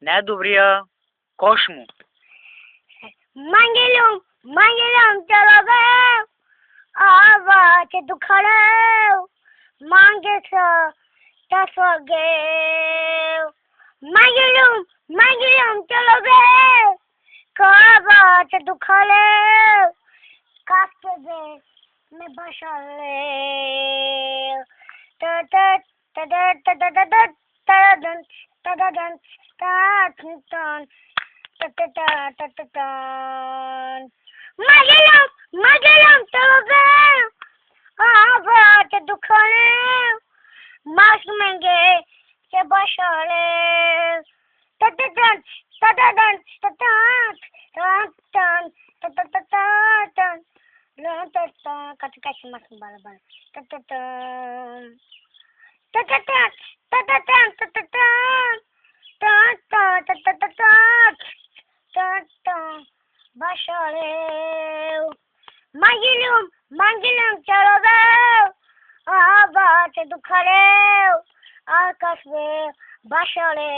Ne dobria koshmu. Mangelum chalo gayo आवाज दुखड़े मांगे सा तसगे मांगलूम चलो गए आवाज दुखड़े काटे दे मैं बशले तद तद तद तद तदन तदन तदन तदन Magellan चलो गए आवाज दुखड़े मास महंगे से बशले तदन तदन तदन तदन तदन तदन कट मास बाल तदन तदन तदन तदन तदन बशले Mangelum चलो गए आवाज दुखड़े आकाश में बशले